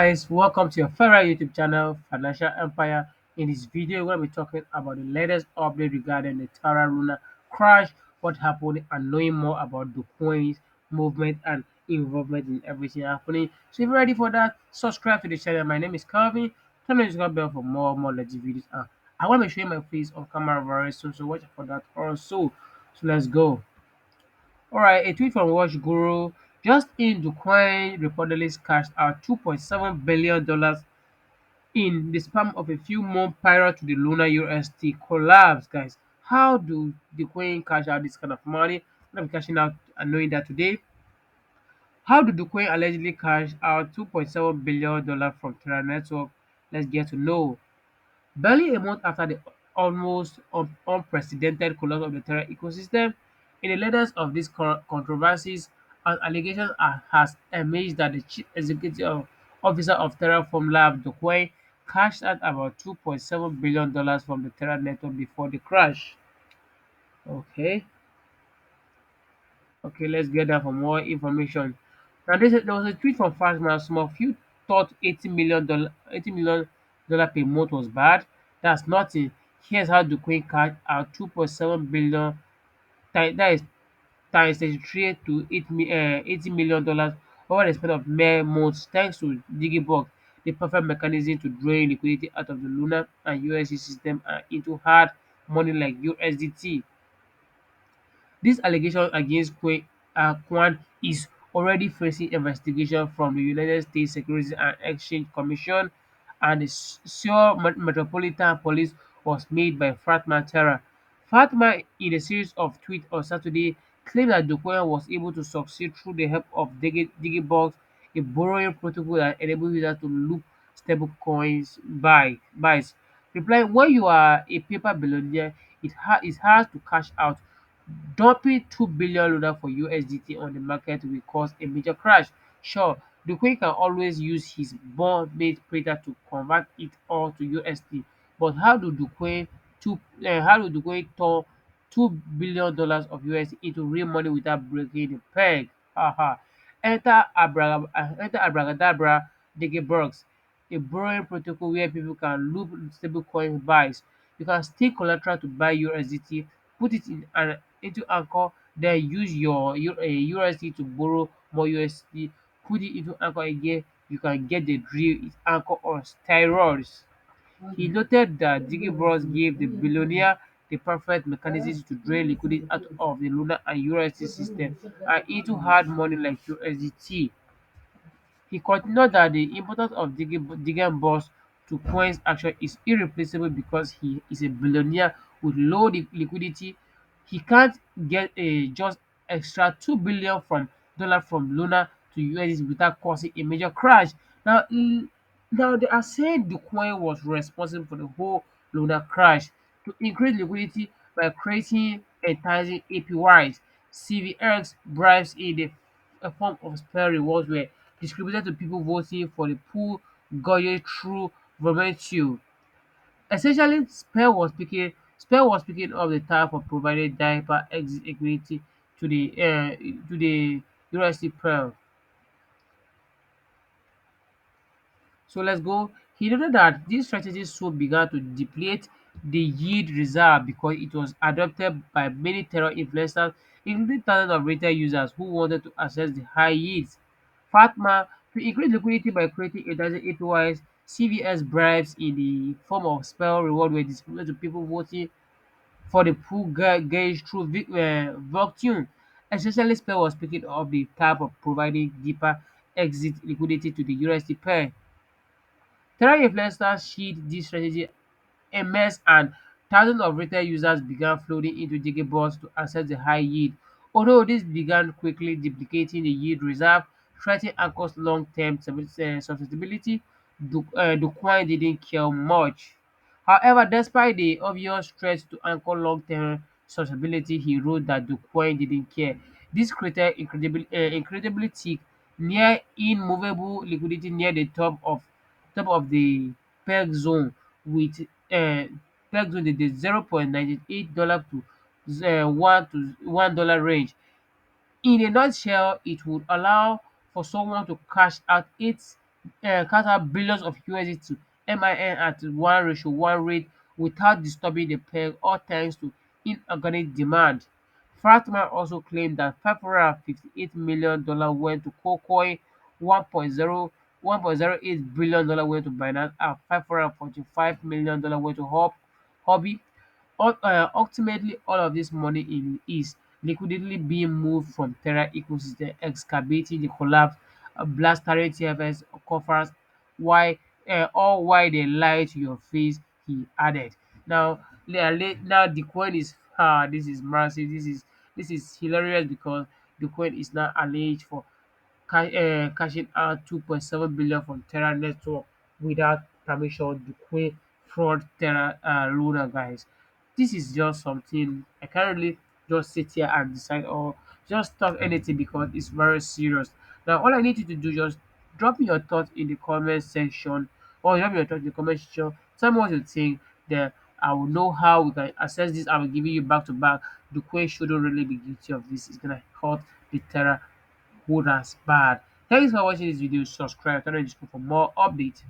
Guys, welcome to your favorite YouTube channel, Financial Empire. In this video, we're going to be talking about the latest update regarding the Terra Lunar Crash, what happened, and knowing more about the coins, movement, and involvement in everything happening. So, if you're ready for that, subscribe to the channel. My name is Calvin. Turn on the subscribe bell for more legit videos. I want to show you my face on camera very soon, so watch out for that also. So, let's go. All right, a tweet from Watch Guru. Just in, the coin reportedly cashed out $2.7 billion in the span of a few months prior to the Lunar UST collapse, guys. How do the coin cash out this kind of money? I'm gonna be cashing out and knowing that today. How did the coin allegedly cash out $2.7 billion from Terra Network? Let's get to know. Barely a month after the almost unprecedented collapse of the Terra ecosystem, in the latest of these controversies, an allegation has emerged that the chief executive officer of Terraform Lab, Duquesne, cashed out about $2.7 billion from the Terra network before the crash. Okay, okay, let's get that for more information. Now, there was a tweet from Fastman Small. Few thought $80 million per month was bad. That's nothing. Here's how the Queen cashed out 2.7 billion. That is times 33 to $80 million over the span of mere months, thanks to Digibug, the perfect mechanism to drain liquidity out of the Lunar and USD system and into hard money like USDT. This allegation against Kwon is already facing investigation from the United States Securities and Exchange Commission, and the Seoul Metropolitan Police was made by Fatma Terra. Fatma, in a series of tweets on Saturday, claimed that Duquesne was able to succeed through the help of Digibox, a borrowing protocol that enables users to loop stablecoins buys. Replying, when you are a paper billionaire, it's hard to cash out. Dumping 2 billion Luna for USDT on the market will cause a major crash. Sure, the Queen can always use his bond-made printer to convert it all to USD, but how do the Queen turn $2 billion of USD into real money without breaking the peg? Haha. Enter Abracadabra Digiburgs, a borrowing protocol where people can loop stablecoin buys. You can stake collateral to buy USDT, put it into Anchor, then use your USD to borrow more USD, put it into Anchor again. You can get the drill. It's Anchor on steroids. He noted that Bros gave the billionaire the perfect mechanism to drain liquidity out of the Lunar and USD system and into hard money like USDT. He continued that the importance of Digan Boss to Coin's action is irreplaceable because he is a billionaire with low liquidity. He can't get a just extra 2 billion from Luna to USD without causing a major crash. Now, now they are saying the coin was responsible for the whole Luna crash to increase liquidity by creating enticing APYs. CVX bribes in the a form of spare rewards were distributed to people voting for the pool Goye through Vermetu. Essentially, Spare was picking up the tab for providing diaper exit equity to the USD Pearl. So let's go. He noted that this strategy soon began to deplete the yield reserve because it was adopted by many terror influencers, including thousands of retail users who wanted to access the high yields. Fatma, to increase liquidity by creating a dozen APYs, CVS bribes in the form of spell reward were distributed to people voting for the pool gauge through Voktune. Essentially, spell was picking up the tab of providing deeper exit liquidity to the USD pair. Terra influencers seeded this strategy immense and thousands of retail users began flooding into Digibots to access the high yield. Although this began quickly duplicating the yield reserve, threatening Anchor's long-term sustainability, the coin didn't care much. However, despite the obvious threats to Anchor long-term sustainability, he wrote that the coin didn't care. This created incredibly thick, near immovable liquidity near the top of the peg zone with peg zone in the $0.98 to $1 range. In a nutshell, it would allow for someone to cash out 8 cash out billions of USD to MIN at 1:1 rate without disturbing the peg, all thanks to inorganic demand. Fratman also claimed that $558 million went to KuCoin, 1.08 billion went to Binance, and $545 million went to Hobby. Ultimately, all of this money is liquidity being moved from Terra ecosystem, excavating the collapse, blastering TFS coffers, why all why they lie to your face, he added. Now the coin is this is massive. This is hilarious because the coin is now alleged for cashing out 2.7 billion from Terra network without permission. The Queen fraud Terra Luna guys. This is just something I can't really just sit here and decide or just talk anything because it's very serious. Now all I need you to do just drop me your thoughts in the comment section or drop me your thoughts in the comment section. Tell me what you think. Then I will know how we can assess this. I will give you back to back. The Queen shouldn't really be guilty of this. It's gonna hurt the Terra who that's bad. Thanks for watching this video. Subscribe, turn on the screen for more updates.